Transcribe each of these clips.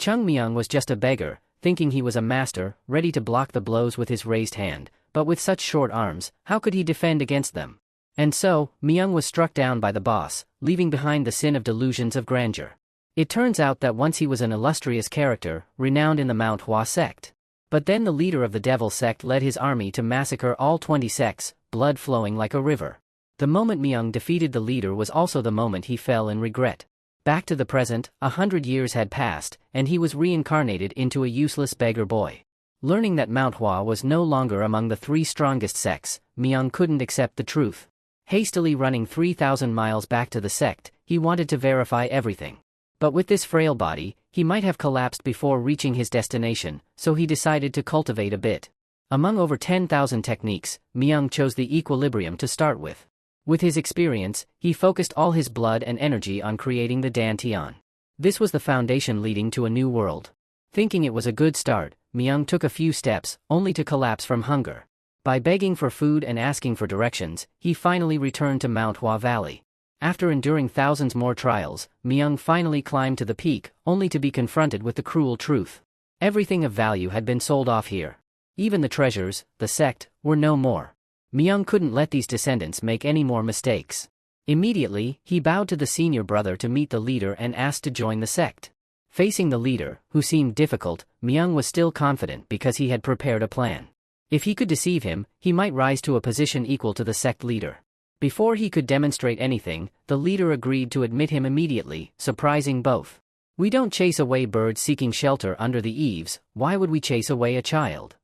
Chung Myung was just a beggar, thinking he was a master, ready to block the blows with his raised hand, but with such short arms, how could he defend against them? And so, Myung was struck down by the boss, leaving behind the sin of delusions of grandeur. It turns out that once he was an illustrious character, renowned in the Manhwa sect. But then the leader of the devil sect led his army to massacre all 20 sects, blood flowing like a river. The moment Myung defeated the leader was also the moment he fell in regret. Back to the present, 100 years had passed, and he was reincarnated into a useless beggar boy. Learning that Manhwa was no longer among the 3 strongest sects, Myung couldn't accept the truth. Hastily running 3,000 miles back to the sect, he wanted to verify everything. But with this frail body, he might have collapsed before reaching his destination, so he decided to cultivate a bit. Among over 10,000 techniques, Myung chose the equilibrium to start with. With his experience, he focused all his blood and energy on creating the dantian. This was the foundation leading to a new world. Thinking it was a good start, Myung took a few steps, only to collapse from hunger. By begging for food and asking for directions, he finally returned to Manhwa Valley. After enduring thousands more trials, Myung finally climbed to the peak, only to be confronted with the cruel truth. Everything of value had been sold off here. Even the treasures, the sect, were no more. Myung couldn't let these descendants make any more mistakes. Immediately, he bowed to the senior brother to meet the leader and asked to join the sect. Facing the leader, who seemed difficult, Myung was still confident because he had prepared a plan. If he could deceive him, he might rise to a position equal to the sect leader. Before he could demonstrate anything, the leader agreed to admit him immediately, surprising both. "We don't chase away birds seeking shelter under the eaves, why would we chase away a child?"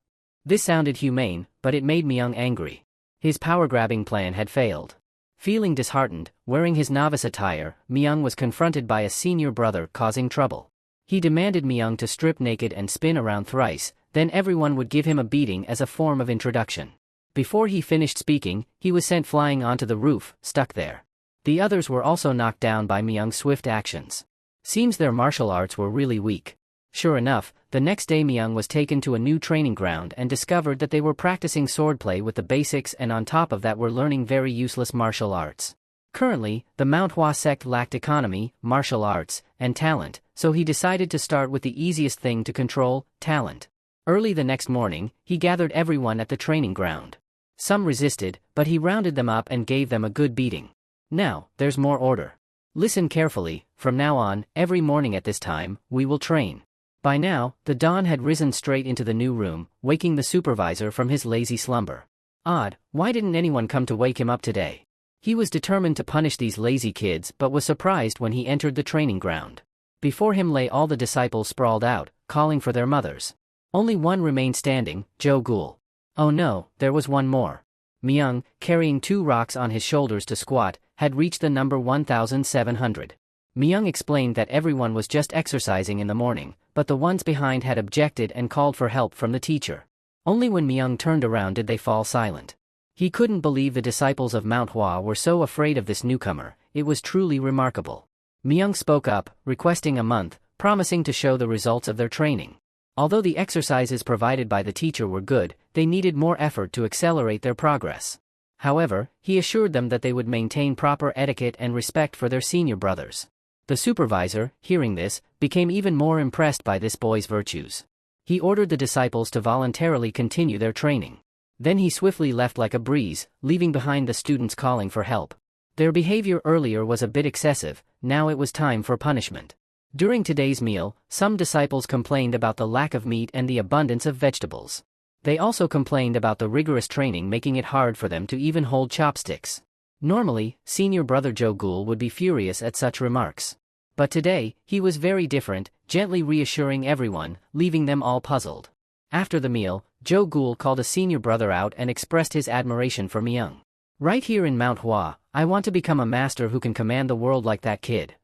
This sounded humane, but it made Myung angry. His power-grabbing plan had failed. Feeling disheartened, wearing his novice attire, Myung was confronted by a senior brother causing trouble. He demanded Myung to strip naked and spin around thrice, then everyone would give him a beating as a form of introduction. Before he finished speaking, he was sent flying onto the roof, stuck there. The others were also knocked down by Myung's swift actions. Seems their martial arts were really weak. Sure enough, the next day Myung was taken to a new training ground and discovered that they were practicing swordplay with the basics and on top of that were learning very useless martial arts. Currently, the Manhwa sect lacked economy, martial arts, and talent, so he decided to start with the easiest thing to control, talent. Early the next morning, he gathered everyone at the training ground. Some resisted, but he rounded them up and gave them a good beating. "Now, there's more order. Listen carefully, from now on, every morning at this time, we will train." By now, the dawn had risen straight into the new room, waking the supervisor from his lazy slumber. Odd, why didn't anyone come to wake him up today? He was determined to punish these lazy kids but was surprised when he entered the training ground. Before him lay all the disciples sprawled out, calling for their mothers. Only one remained standing, Jo Gul. Oh no, there was one more. Myung, carrying 2 rocks on his shoulders to squat, had reached the number 1,700. Myung explained that everyone was just exercising in the morning, but the ones behind had objected and called for help from the teacher. Only when Myung turned around did they fall silent. He couldn't believe the disciples of Manhwa were so afraid of this newcomer, it was truly remarkable. Myung spoke up, requesting a month, promising to show the results of their training. Although the exercises provided by the teacher were good, they needed more effort to accelerate their progress. However, he assured them that they would maintain proper etiquette and respect for their senior brothers. The supervisor, hearing this, became even more impressed by this boy's virtues. He ordered the disciples to voluntarily continue their training. Then he swiftly left like a breeze, leaving behind the students calling for help. Their behavior earlier was a bit excessive, now it was time for punishment. During today's meal, some disciples complained about the lack of meat and the abundance of vegetables. They also complained about the rigorous training making it hard for them to even hold chopsticks. Normally, senior brother Jo Gul would be furious at such remarks. But today, he was very different, gently reassuring everyone, leaving them all puzzled. After the meal, Jo Gul called a senior brother out and expressed his admiration for Myung. "Right here in Manhwa, I want to become a master who can command the world like that kid."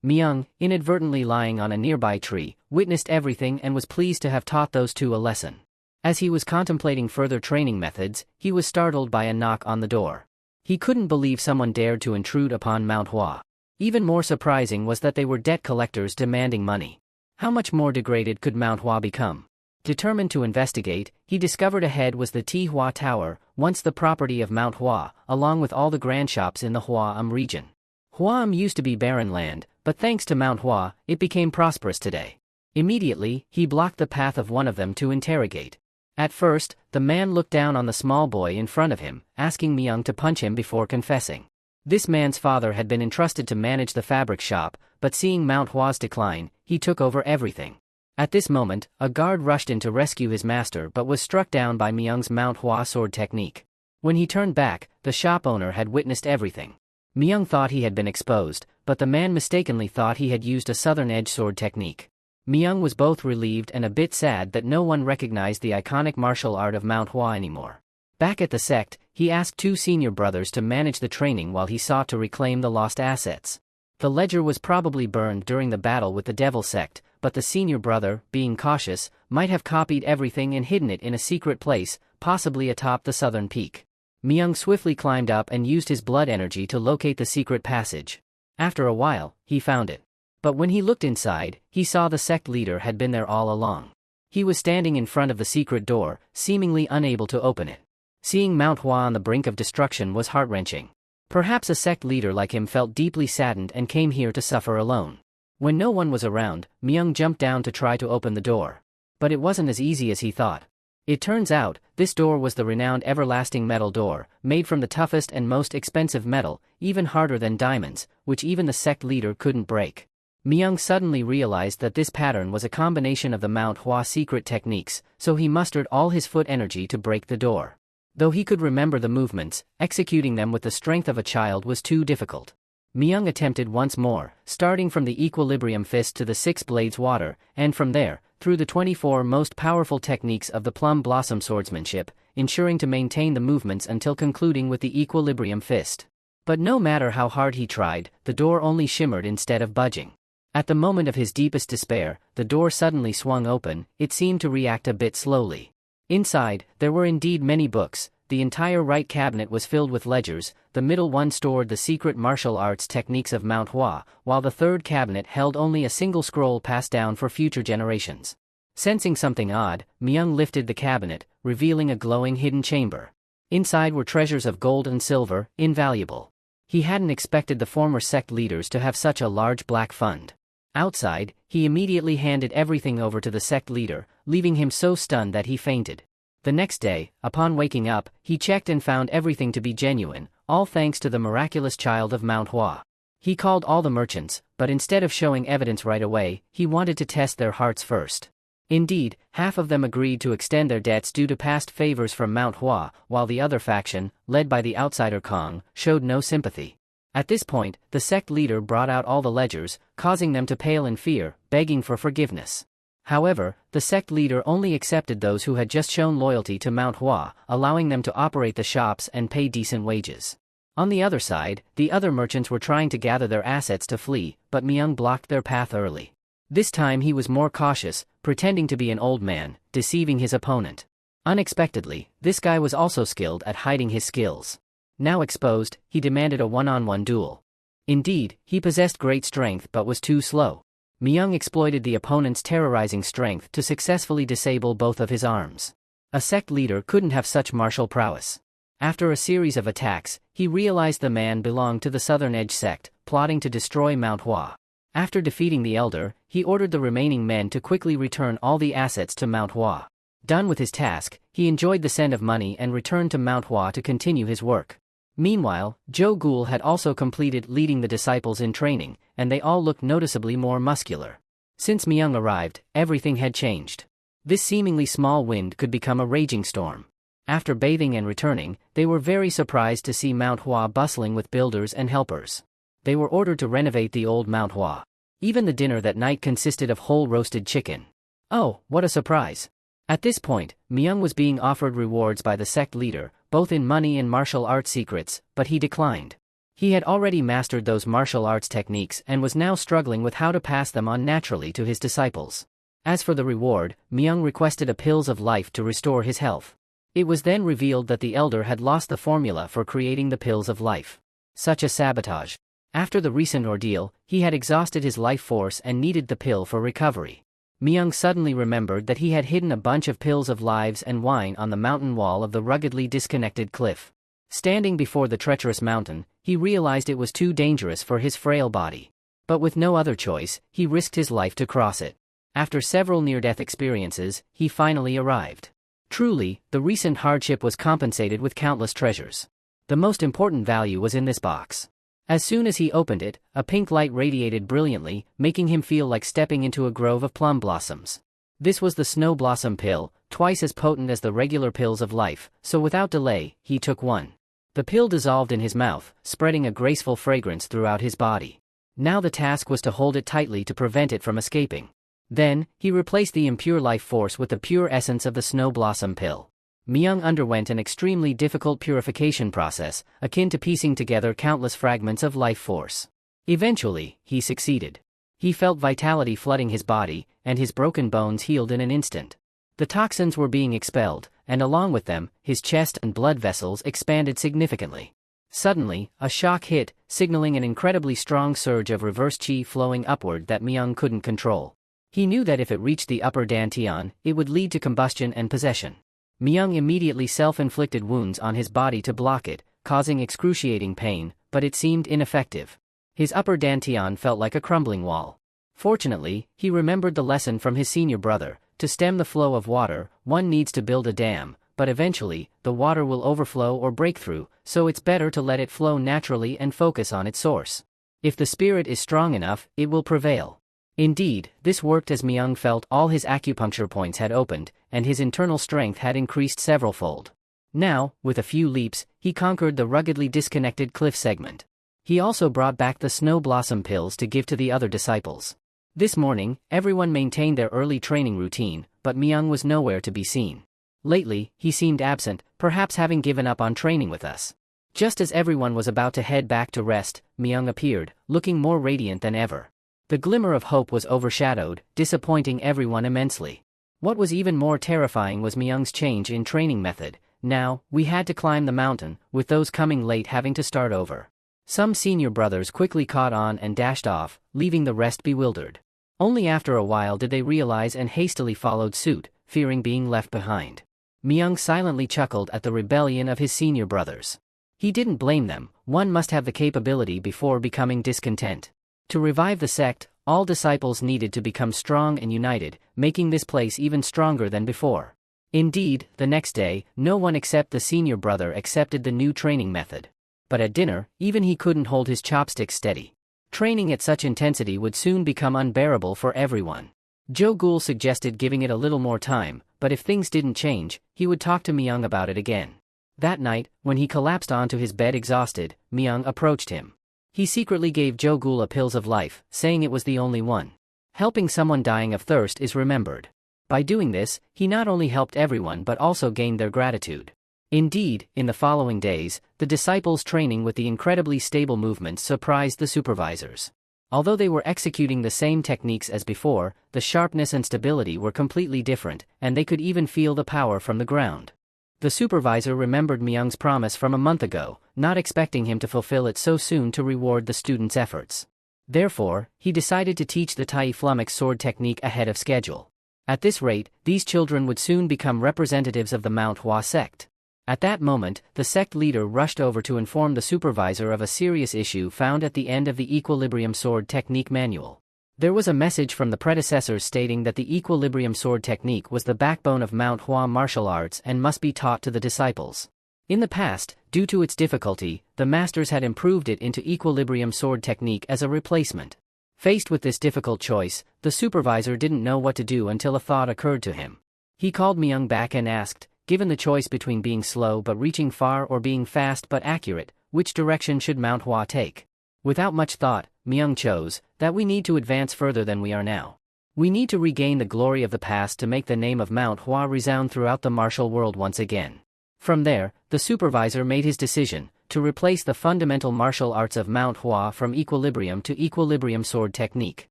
Myung, inadvertently lying on a nearby tree, witnessed everything and was pleased to have taught those two a lesson. As he was contemplating further training methods, he was startled by a knock on the door. He couldn't believe someone dared to intrude upon Manhwa. Even more surprising was that they were debt collectors demanding money. How much more degraded could Manhwa become? Determined to investigate, he discovered ahead was the Hua Tower, once the property of Manhwa, along with all the grand shops in the Hwaam region. Hwaam used to be barren land, but thanks to Manhwa, it became prosperous today. Immediately, he blocked the path of one of them to interrogate. At first, the man looked down on the small boy in front of him, asking Myung to punch him before confessing. This man's father had been entrusted to manage the fabric shop, but seeing Manhwa's decline, he took over everything. At this moment, a guard rushed in to rescue his master but was struck down by Myung's Manhwa sword technique. When he turned back, the shop owner had witnessed everything. Myung thought he had been exposed, but the man mistakenly thought he had used a southern edge sword technique. Myung was both relieved and a bit sad that no one recognized the iconic martial art of Manhwa anymore. Back at the sect, he asked two senior brothers to manage the training while he sought to reclaim the lost assets. The ledger was probably burned during the battle with the Devil Sect, but the senior brother, being cautious, might have copied everything and hidden it in a secret place, possibly atop the southern peak. Myung swiftly climbed up and used his blood energy to locate the secret passage. After a while, he found it. But when he looked inside, he saw the sect leader had been there all along. He was standing in front of the secret door, seemingly unable to open it. Seeing Manhwa on the brink of destruction was heart-wrenching. Perhaps a sect leader like him felt deeply saddened and came here to suffer alone. When no one was around, Myung jumped down to try to open the door. But it wasn't as easy as he thought. It turns out, this door was the renowned everlasting metal door, made from the toughest and most expensive metal, even harder than diamonds, which even the sect leader couldn't break. Myung suddenly realized that this pattern was a combination of the Manhwa secret techniques, so he mustered all his foot energy to break the door. Though he could remember the movements, executing them with the strength of a child was too difficult. Myung attempted once more, starting from the equilibrium fist to the 6 blades water, and from there, through the 24 most powerful techniques of the plum blossom swordsmanship, ensuring to maintain the movements until concluding with the equilibrium fist. But no matter how hard he tried, the door only shimmered instead of budging. At the moment of his deepest despair, the door suddenly swung open. It seemed to react a bit slowly. Inside, there were indeed many books. The entire right cabinet was filled with ledgers, the middle one stored the secret martial arts techniques of Manhwa, while the third cabinet held only a single scroll passed down for future generations. Sensing something odd, Myung lifted the cabinet, revealing a glowing hidden chamber. Inside were treasures of gold and silver, invaluable. He hadn't expected the former sect leaders to have such a large black fund. Outside, he immediately handed everything over to the sect leader, leaving him so stunned that he fainted. The next day, upon waking up, he checked and found everything to be genuine, all thanks to the miraculous child of Manhwa. He called all the merchants, but instead of showing evidence right away, he wanted to test their hearts first. Indeed, half of them agreed to extend their debts due to past favors from Manhwa, while the other faction, led by the outsider Kong, showed no sympathy. At this point, the sect leader brought out all the ledgers, causing them to pale in fear, begging for forgiveness. However, the sect leader only accepted those who had just shown loyalty to Manhwa, allowing them to operate the shops and pay decent wages. On the other side, the other merchants were trying to gather their assets to flee, but Myung blocked their path early. This time he was more cautious, pretending to be an old man, deceiving his opponent. Unexpectedly, this guy was also skilled at hiding his skills. Now exposed, he demanded a one-on-one duel. Indeed, he possessed great strength but was too slow. Myung exploited the opponent's terrorizing strength to successfully disable both of his arms. A sect leader couldn't have such martial prowess. After a series of attacks, he realized the man belonged to the Southern Edge sect, plotting to destroy Manhwa. After defeating the elder, he ordered the remaining men to quickly return all the assets to Manhwa. Done with his task, he enjoyed the scent of money and returned to Manhwa to continue his work. Meanwhile, Jo Gul had also completed leading the disciples in training, and they all looked noticeably more muscular. Since Myung arrived, everything had changed. This seemingly small wind could become a raging storm. After bathing and returning, they were very surprised to see Manhwa bustling with builders and helpers. They were ordered to renovate the old Manhwa. Even the dinner that night consisted of whole roasted chicken. Oh, what a surprise! At this point, Myung was being offered rewards by the sect leader, both in money and martial arts secrets, but he declined. He had already mastered those martial arts techniques and was now struggling with how to pass them on naturally to his disciples. As for the reward, Myung requested a pills of life to restore his health. It was then revealed that the elder had lost the formula for creating the pills of life. Such a sabotage. After the recent ordeal, he had exhausted his life force and needed the pill for recovery. Myung suddenly remembered that he had hidden a bunch of pills of lives and wine on the mountain wall of the ruggedly disconnected cliff. Standing before the treacherous mountain, he realized it was too dangerous for his frail body. But with no other choice, he risked his life to cross it. After several near-death experiences, he finally arrived. Truly, the recent hardship was compensated with countless treasures. The most important value was in this box. As soon as he opened it, a pink light radiated brilliantly, making him feel like stepping into a grove of plum blossoms. This was the Snow Blossom pill, twice as potent as the regular pills of life, so without delay, he took one. The pill dissolved in his mouth, spreading a graceful fragrance throughout his body. Now the task was to hold it tightly to prevent it from escaping. Then, he replaced the impure life force with the pure essence of the Snow Blossom pill. Myung underwent an extremely difficult purification process, akin to piecing together countless fragments of life force. Eventually, he succeeded. He felt vitality flooding his body, and his broken bones healed in an instant. The toxins were being expelled, and along with them, his chest and blood vessels expanded significantly. Suddenly, a shock hit, signaling an incredibly strong surge of reverse chi flowing upward that Myung couldn't control. He knew that if it reached the upper dantian, it would lead to combustion and possession. Myung immediately self-inflicted wounds on his body to block it, causing excruciating pain, but it seemed ineffective. His upper dantian felt like a crumbling wall. Fortunately, he remembered the lesson from his senior brother: to stem the flow of water, one needs to build a dam, but eventually, the water will overflow or break through, so it's better to let it flow naturally and focus on its source. If the spirit is strong enough, it will prevail. Indeed, this worked as Myung felt all his acupuncture points had opened, and his internal strength had increased several-fold. Now, with a few leaps, he conquered the ruggedly disconnected cliff segment. He also brought back the Snow Blossom pills to give to the other disciples. This morning, everyone maintained their early training routine, but Myung was nowhere to be seen. Lately, he seemed absent, perhaps having given up on training with us. Just as everyone was about to head back to rest, Myung appeared, looking more radiant than ever. The glimmer of hope was overshadowed, disappointing everyone immensely. What was even more terrifying was Myung's change in training method. Now, we had to climb the mountain, with those coming late having to start over. Some senior brothers quickly caught on and dashed off, leaving the rest bewildered. Only after a while did they realize and hastily followed suit, fearing being left behind. Myung silently chuckled at the rebellion of his senior brothers. He didn't blame them. One must have the capability before becoming discontent. To revive the sect, all disciples needed to become strong and united, making this place even stronger than before. Indeed, the next day, no one except the senior brother accepted the new training method. But at dinner, even he couldn't hold his chopsticks steady. Training at such intensity would soon become unbearable for everyone. Jo Gul suggested giving it a little more time, but if things didn't change, he would talk to Myung about it again. That night, when he collapsed onto his bed exhausted, Myung approached him. He secretly gave Jo Gul pills of life, saying it was the only one. Helping someone dying of thirst is remembered. By doing this, he not only helped everyone but also gained their gratitude. Indeed, in the following days, the disciples' training with the incredibly stable movements surprised the supervisors. Although they were executing the same techniques as before, the sharpness and stability were completely different, and they could even feel the power from the ground. The supervisor remembered Myung's promise from a month ago, not expecting him to fulfill it so soon to reward the students' efforts. Therefore, he decided to teach the Tai Flummox sword technique ahead of schedule. At this rate, these children would soon become representatives of the Manhwa sect. At that moment, the sect leader rushed over to inform the supervisor of a serious issue found at the end of the Equilibrium Sword Technique Manual. There was a message from the predecessors stating that the Equilibrium Sword Technique was the backbone of Manhwa martial arts and must be taught to the disciples. In the past, due to its difficulty, the masters had improved it into Equilibrium Sword Technique as a replacement. Faced with this difficult choice, the supervisor didn't know what to do until a thought occurred to him. He called Myung back and asked, given the choice between being slow but reaching far or being fast but accurate, which direction should Manhwa take? Without much thought, Myung chose that we need to advance further than we are now. We need to regain the glory of the past to make the name of Manhwa resound throughout the martial world once again. From there, the supervisor made his decision to replace the fundamental martial arts of Manhwa from equilibrium to equilibrium sword technique.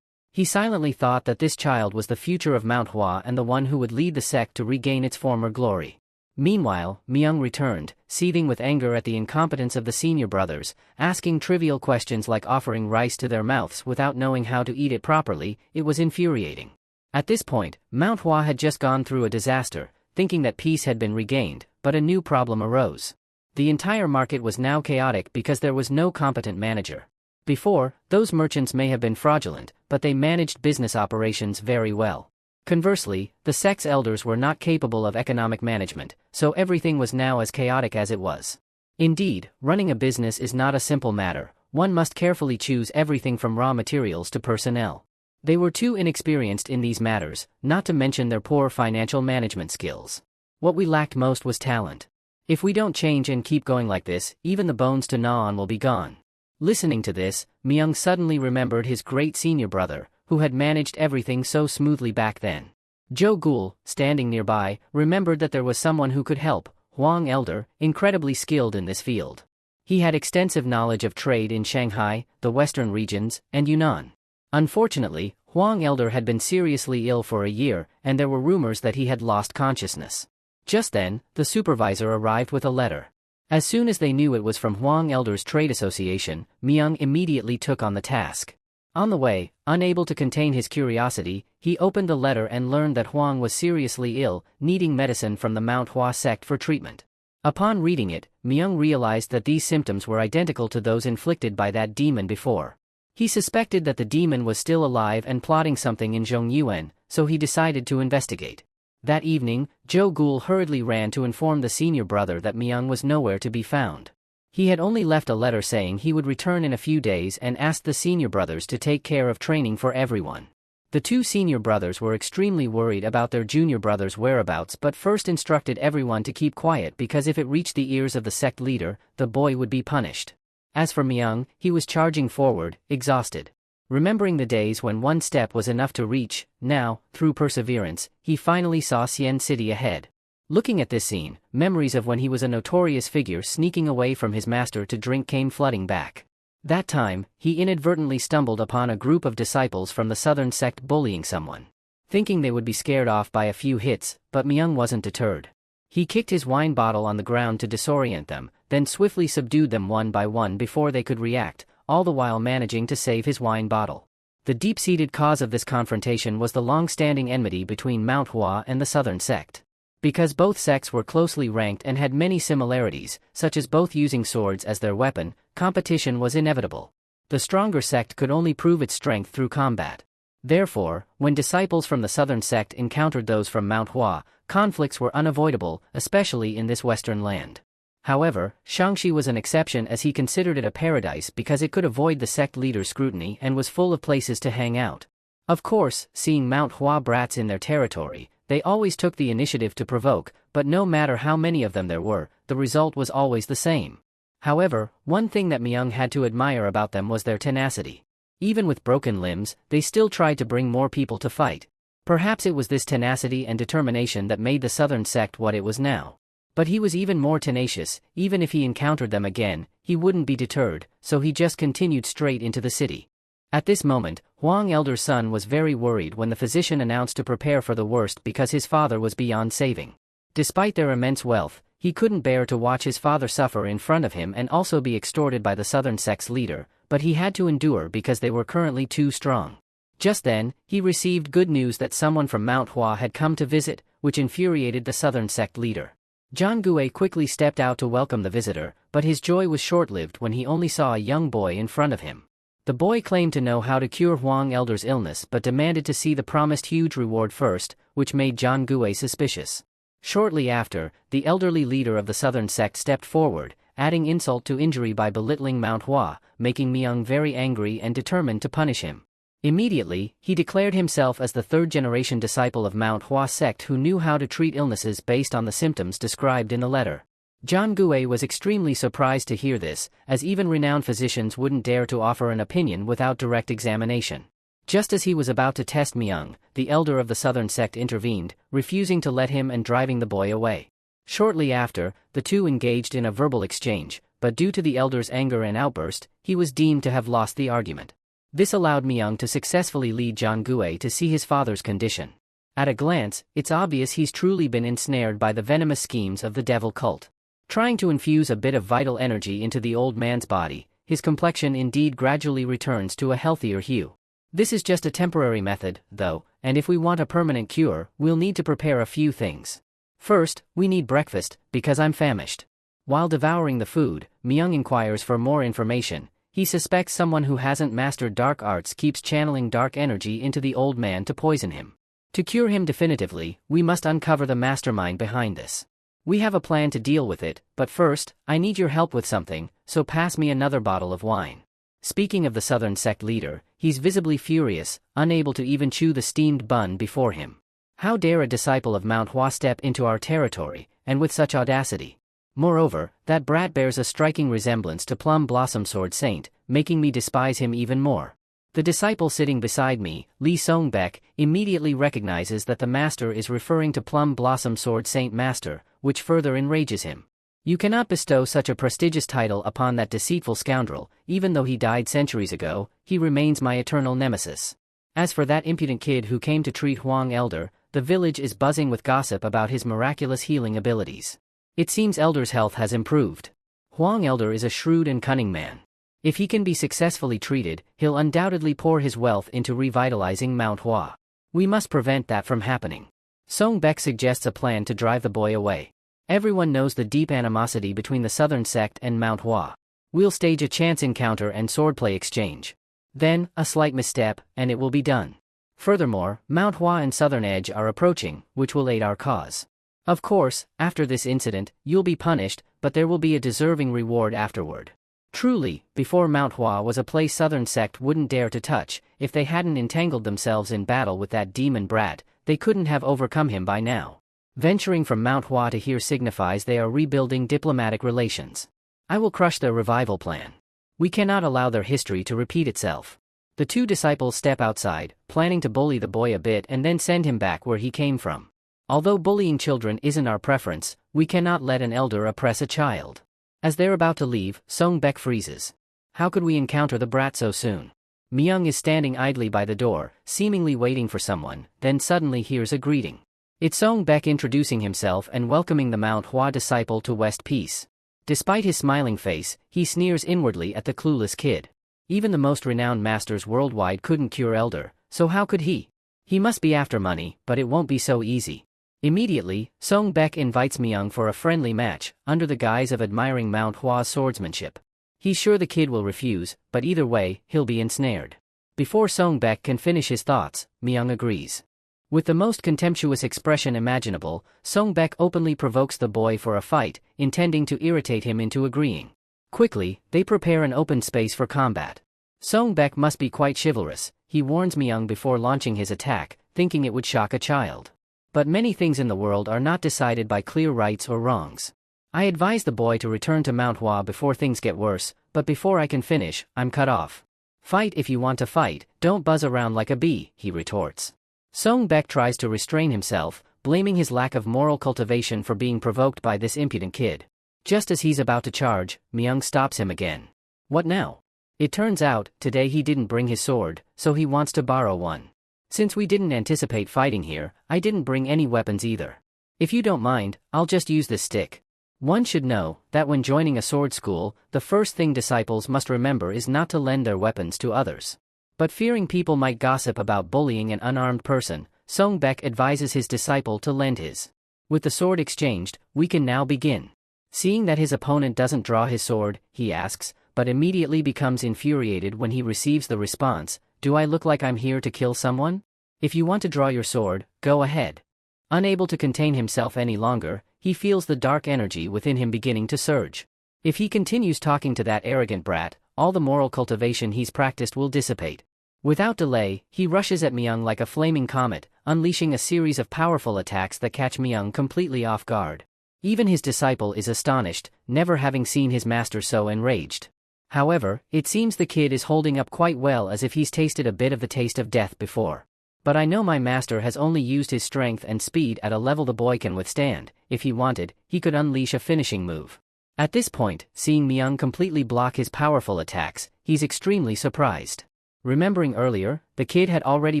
He silently thought that this child was the future of Manhwa and the one who would lead the sect to regain its former glory. Meanwhile, Myung returned, seething with anger at the incompetence of the senior brothers, asking trivial questions like offering rice to their mouths without knowing how to eat it properly. It was infuriating. At this point, Manhwa had just gone through a disaster, thinking that peace had been regained, but a new problem arose. The entire market was now chaotic because there was no competent manager. Before, those merchants may have been fraudulent, but they managed business operations very well. Conversely, the sect's elders were not capable of economic management, so everything was now as chaotic as it was. Indeed, running a business is not a simple matter. One must carefully choose everything from raw materials to personnel. They were too inexperienced in these matters, not to mention their poor financial management skills. What we lacked most was talent. If we don't change and keep going like this, even the bones to gnaw on will be gone. Listening to this, Myung suddenly remembered his great senior brother, who had managed everything so smoothly back then. Jo Gul, standing nearby, remembered that there was someone who could help, Huang Elder, incredibly skilled in this field. He had extensive knowledge of trade in Shanghai, the western regions, and Yunnan. Unfortunately, Huang Elder had been seriously ill for a year, and there were rumors that he had lost consciousness. Just then, the supervisor arrived with a letter. As soon as they knew it was from Huang Elder's trade association, Myung immediately took on the task. On the way, unable to contain his curiosity, he opened the letter and learned that Huang was seriously ill, needing medicine from the Manhwa sect for treatment. Upon reading it, Myung realized that these symptoms were identical to those inflicted by that demon before. He suspected that the demon was still alive and plotting something in Zhongyuan, so he decided to investigate. That evening, Jo Gul hurriedly ran to inform the senior brother that Myung was nowhere to be found. He had only left a letter saying he would return in a few days and asked the senior brothers to take care of training for everyone. The two senior brothers were extremely worried about their junior brother's whereabouts but first instructed everyone to keep quiet because if it reached the ears of the sect leader, the boy would be punished. As for Myung, he was charging forward, exhausted. Remembering the days when one step was enough to reach, now, through perseverance, he finally saw Xian City ahead. Looking at this scene, memories of when he was a notorious figure sneaking away from his master to drink came flooding back. That time, he inadvertently stumbled upon a group of disciples from the Southern sect bullying someone. Thinking they would be scared off by a few hits, but Myung wasn't deterred. He kicked his wine bottle on the ground to disorient them, then swiftly subdued them one by one before they could react, all the while managing to save his wine bottle. The deep-seated cause of this confrontation was the long-standing enmity between Manhwa and the Southern sect. Because both sects were closely ranked and had many similarities, such as both using swords as their weapon, competition was inevitable. The stronger sect could only prove its strength through combat. Therefore, when disciples from the Southern sect encountered those from Manhwa, conflicts were unavoidable, especially in this western land. However, Shangxi was an exception as he considered it a paradise because it could avoid the sect leader's scrutiny and was full of places to hang out. Of course, seeing Manhwa brats in their territory, they always took the initiative to provoke, but no matter how many of them there were, the result was always the same. However, one thing that Myung had to admire about them was their tenacity. Even with broken limbs, they still tried to bring more people to fight. Perhaps it was this tenacity and determination that made the Southern sect what it was now. But he was even more tenacious. Even if he encountered them again, he wouldn't be deterred, so he just continued straight into the city. At this moment, Huang Elder's son was very worried when the physician announced to prepare for the worst because his father was beyond saving. Despite their immense wealth, he couldn't bear to watch his father suffer in front of him and also be extorted by the Southern sect's leader, but he had to endure because they were currently too strong. Just then, he received good news that someone from Manhwa had come to visit, which infuriated the Southern sect leader. John Gue quickly stepped out to welcome the visitor, but his joy was short-lived when he only saw a young boy in front of him. The boy claimed to know how to cure Huang Elder's illness but demanded to see the promised huge reward first, which made John Gue suspicious. Shortly after, the elderly leader of the Southern sect stepped forward, adding insult to injury by belittling Manhwa, making Myung very angry and determined to punish him. Immediately, he declared himself as the third-generation disciple of Manhwa sect who knew how to treat illnesses based on the symptoms described in the letter. John Gue was extremely surprised to hear this, as even renowned physicians wouldn't dare to offer an opinion without direct examination. Just as he was about to test Myung, the elder of the Southern sect intervened, refusing to let him and driving the boy away. Shortly after, the two engaged in a verbal exchange, but due to the elder's anger and outburst, he was deemed to have lost the argument. This allowed Myung to successfully lead John Gue to see his father's condition. At a glance, it's obvious he's truly been ensnared by the venomous schemes of the devil cult. Trying to infuse a bit of vital energy into the old man's body, his complexion indeed gradually returns to a healthier hue. This is just a temporary method, though, and if we want a permanent cure, we'll need to prepare a few things. First, we need breakfast, because I'm famished. While devouring the food, Myung inquires for more information. he suspects someone who hasn't mastered dark arts keeps channeling dark energy into the old man to poison him. To cure him definitively, we must uncover the mastermind behind this. We have a plan to deal with it, but first, I need your help with something, so pass me another bottle of wine. Speaking of the Southern Sect leader, he's visibly furious, unable to even chew the steamed bun before him. How dare a disciple of Manhwa step into our territory, and with such audacity? Moreover, that brat bears a striking resemblance to Plum Blossom Sword Saint, making me despise him even more. The disciple sitting beside me, Lee Song-baek, immediately recognizes that the master is referring to Plum Blossom Sword Saint Master, which further enrages him. You cannot bestow such a prestigious title upon that deceitful scoundrel. Even though he died centuries ago, he remains my eternal nemesis. As for that impudent kid who came to treat Huang Elder, the village is buzzing with gossip about his miraculous healing abilities. It seems Elder's health has improved. Huang Elder is a shrewd and cunning man. If he can be successfully treated, he'll undoubtedly pour his wealth into revitalizing Mount Hua. We must prevent that from happening. Song-baek suggests a plan to drive the boy away. Everyone knows the deep animosity between the Southern Sect and Mount Hua. We'll stage a chance encounter and swordplay exchange. Then, a slight misstep, and it will be done. Furthermore, Mount Hua and Southern Edge are approaching, which will aid our cause. Of course, after this incident, you'll be punished, but there will be a deserving reward afterward. Truly, before Mount Hua was a place Southern Sect wouldn't dare to touch. If they hadn't entangled themselves in battle with that demon brat, they couldn't have overcome him by now. Venturing from Mount Hua to here signifies they are rebuilding diplomatic relations. I will crush their revival plan. We cannot allow their history to repeat itself. The two disciples step outside, planning to bully the boy a bit and then send him back where he came from. Although bullying children isn't our preference, we cannot let an elder oppress a child. As they're about to leave, Song-baek freezes. How could we encounter the brat so soon? Myung is standing idly by the door, seemingly waiting for someone, then suddenly hears a greeting. It's Song-baek introducing himself and welcoming the Mount Hua disciple to West Peace. Despite his smiling face, he sneers inwardly at the clueless kid. Even the most renowned masters worldwide couldn't cure Elder, so how could he? He must be after money, but it won't be so easy. Immediately, Song-baek invites Myung for a friendly match, under the guise of admiring Mount Hua's swordsmanship. He's sure the kid will refuse, but either way, he'll be ensnared. Before Song-baek can finish his thoughts, Myung agrees. With the most contemptuous expression imaginable, Song-baek openly provokes the boy for a fight, intending to irritate him into agreeing. Quickly, they prepare an open space for combat. Song-baek must be quite chivalrous. He warns Myung before launching his attack, thinking it would shock a child. But many things in the world are not decided by clear rights or wrongs. I advise the boy to return to Mount Hua before things get worse, but before I can finish, I'm cut off. Fight if you want to fight, don't buzz around like a bee, he retorts. Song-baek tries to restrain himself, blaming his lack of moral cultivation for being provoked by this impudent kid. Just as he's about to charge, Myung stops him again. What now? It turns out, today he didn't bring his sword, so he wants to borrow one. Since we didn't anticipate fighting here, I didn't bring any weapons either. If you don't mind, I'll just use this stick. One should know that when joining a sword school, the first thing disciples must remember is not to lend their weapons to others. But fearing people might gossip about bullying an unarmed person, Song-baek advises his disciple to lend his. With the sword exchanged, we can now begin. Seeing that his opponent doesn't draw his sword, he asks, but immediately becomes infuriated when he receives the response, "Do I look like I'm here to kill someone? If you want to draw your sword, go ahead." Unable to contain himself any longer, he feels the dark energy within him beginning to surge. If he continues talking to that arrogant brat, all the moral cultivation he's practiced will dissipate. Without delay, he rushes at Myung like a flaming comet, unleashing a series of powerful attacks that catch Myung completely off guard. Even his disciple is astonished, never having seen his master so enraged. However, it seems the kid is holding up quite well, as if he's tasted a bit of the taste of death before. But I know my master has only used his strength and speed at a level the boy can withstand. If he wanted, he could unleash a finishing move. At this point, seeing Myung completely block his powerful attacks, he's extremely surprised. Remembering earlier, the kid had already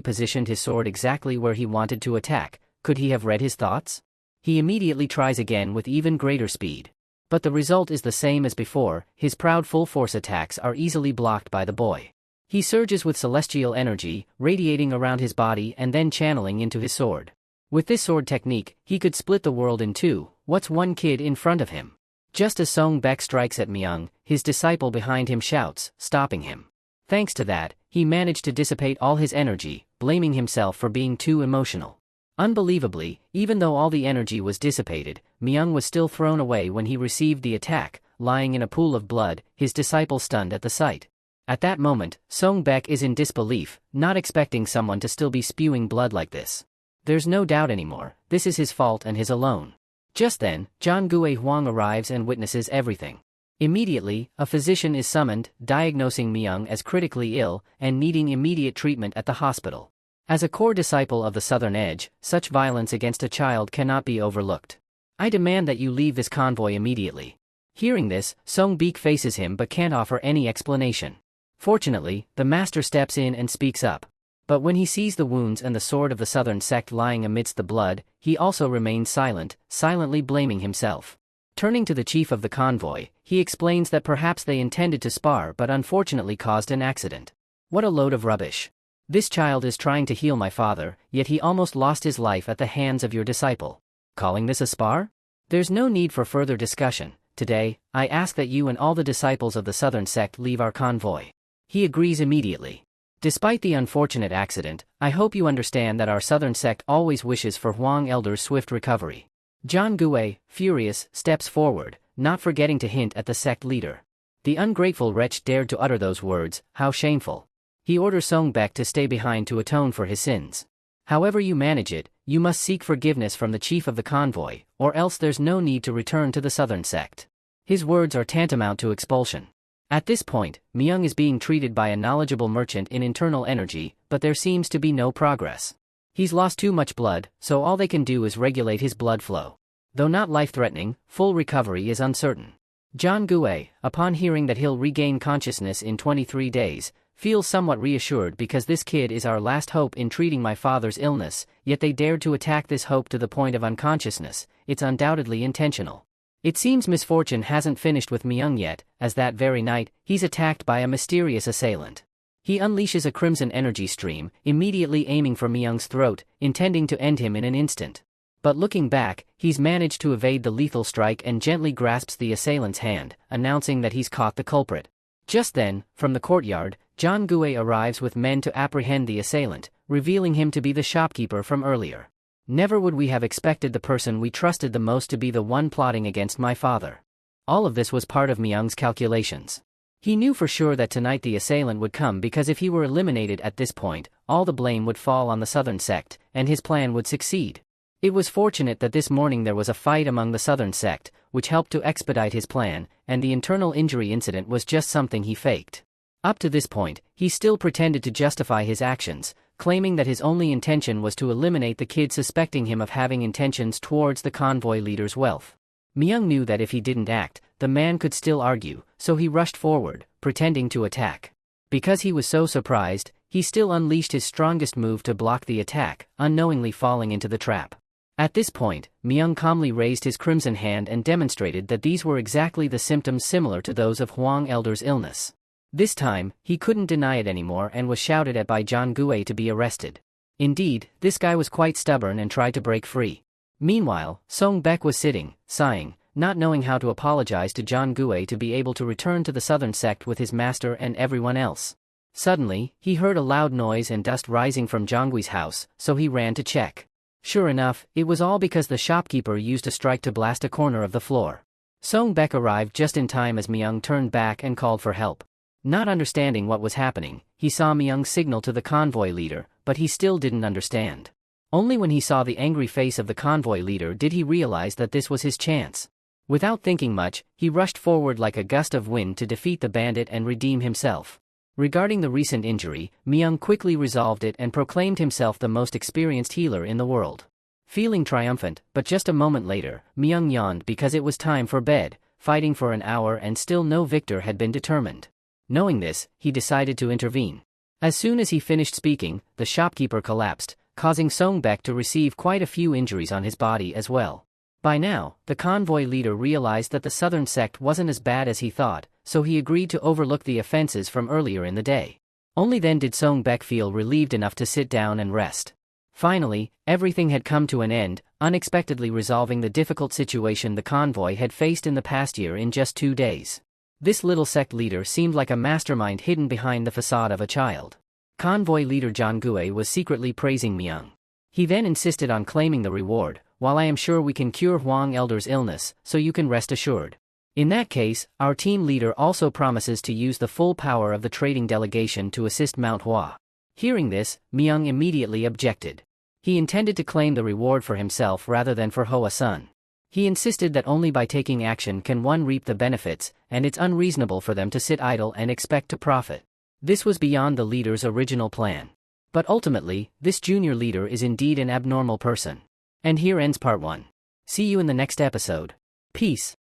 positioned his sword exactly where he wanted to attack. Could he have read his thoughts? He immediately tries again with even greater speed. But the result is the same as before. His proud full-force attacks are easily blocked by the boy. He surges with celestial energy, radiating around his body and then channeling into his sword. With this sword technique, he could split the world in two. What's one kid in front of him? Just as Song Bek strikes at Myung, his disciple behind him shouts, stopping him. Thanks to that, he managed to dissipate all his energy, blaming himself for being too emotional. Unbelievably, even though all the energy was dissipated, Myung was still thrown away when he received the attack, lying in a pool of blood, his disciple stunned at the sight. At that moment, Song Bek is in disbelief, not expecting someone to still be spewing blood like this. There's no doubt anymore, this is his fault and his alone. Just then, John Gue Huang arrives and witnesses everything. Immediately, a physician is summoned, diagnosing Myung as critically ill and needing immediate treatment at the hospital. As a core disciple of the Southern Edge, such violence against a child cannot be overlooked. I demand that you leave this convoy immediately. Hearing this, Song Beek faces him but can't offer any explanation. Fortunately, the master steps in and speaks up. But when he sees the wounds and the sword of the Southern Sect lying amidst the blood, he also remains silent, silently blaming himself. Turning to the chief of the convoy, he explains that perhaps they intended to spar but unfortunately caused an accident. What a load of rubbish. This child is trying to heal my father, yet he almost lost his life at the hands of your disciple. Calling this a spar? There's no need for further discussion. Today, I ask that you and all the disciples of the Southern Sect leave our convoy. He agrees immediately. Despite the unfortunate accident, I hope you understand that our Southern Sect always wishes for Huang Elder's swift recovery. John Gue, furious, steps forward, not forgetting to hint at the sect leader. The ungrateful wretch dared to utter those words, how shameful. He orders Song Bek to stay behind to atone for his sins. However you manage it, you must seek forgiveness from the chief of the convoy, or else there's no need to return to the Southern Sect. His words are tantamount to expulsion. At this point, Myung is being treated by a knowledgeable merchant in internal energy, but there seems to be no progress. He's lost too much blood, so all they can do is regulate his blood flow. Though not life-threatening, full recovery is uncertain. John Gue, upon hearing that he'll regain consciousness in 23 days, feels somewhat reassured because this kid is our last hope in treating my father's illness, yet they dared to attack this hope to the point of unconsciousness. It's undoubtedly intentional. It seems misfortune hasn't finished with Myung yet, as that very night, he's attacked by a mysterious assailant. He unleashes a crimson energy stream, immediately aiming for Myung's throat, intending to end him in an instant. But looking back, he's managed to evade the lethal strike and gently grasps the assailant's hand, announcing that he's caught the culprit. Just then, from the courtyard, John Gue arrives with men to apprehend the assailant, revealing him to be the shopkeeper from earlier. Never would we have expected the person we trusted the most to be the one plotting against my father. All of this was part of Myung's calculations. He knew for sure that tonight the assailant would come because if he were eliminated at this point, all the blame would fall on the Southern Sect, and his plan would succeed. It was fortunate that this morning there was a fight among the Southern Sect, which helped to expedite his plan, and the internal injury incident was just something he faked. Up to this point, he still pretended to justify his actions, claiming that his only intention was to eliminate the kid suspecting him of having intentions towards the convoy leader's wealth. Myung knew that if he didn't act, the man could still argue, so he rushed forward, pretending to attack. Because he was so surprised, he still unleashed his strongest move to block the attack, unknowingly falling into the trap. At this point, Myung calmly raised his crimson hand and demonstrated that these were exactly the symptoms similar to those of Huang Elder's illness. This time, he couldn't deny it anymore and was shouted at by John Gue to be arrested. Indeed, this guy was quite stubborn and tried to break free. Meanwhile, Song Bek was sitting, sighing, not knowing how to apologize to John Gue to be able to return to the Southern Sect with his master and everyone else. Suddenly, he heard a loud noise and dust rising from Jonggui's house, so he ran to check. Sure enough, it was all because the shopkeeper used a strike to blast a corner of the floor. Song Bek arrived just in time as Myung turned back and called for help. Not understanding what was happening, he saw Myung signal to the convoy leader, but he still didn't understand. Only when he saw the angry face of the convoy leader did he realize that this was his chance. Without thinking much, he rushed forward like a gust of wind to defeat the bandit and redeem himself. Regarding the recent injury, Myung quickly resolved it and proclaimed himself the most experienced healer in the world. Feeling triumphant, but just a moment later, Myung yawned because it was time for bed, fighting for an hour and still no victor had been determined. Knowing this, he decided to intervene. As soon as he finished speaking, the shopkeeper collapsed, causing Song Bek to receive quite a few injuries on his body as well. By now, the convoy leader realized that the Southern Sect wasn't as bad as he thought, so he agreed to overlook the offenses from earlier in the day. Only then did Song Bek feel relieved enough to sit down and rest. Finally, everything had come to an end, unexpectedly resolving the difficult situation the convoy had faced in the past year in just 2 days. This little sect leader seemed like a mastermind hidden behind the facade of a child. Convoy leader John Gue was secretly praising Myung. He then insisted on claiming the reward, "While I am sure we can cure Huang Elder's illness, so you can rest assured. In that case, our team leader also promises to use the full power of the trading delegation to assist Mount Hua." Hearing this, Myung immediately objected. He intended to claim the reward for himself rather than for Hoa-sun. He insisted that only by taking action can one reap the benefits, and it's unreasonable for them to sit idle and expect to profit. This was beyond the leader's original plan. But ultimately, this junior leader is indeed an abnormal person. And here ends part 1. See you in the next episode. Peace.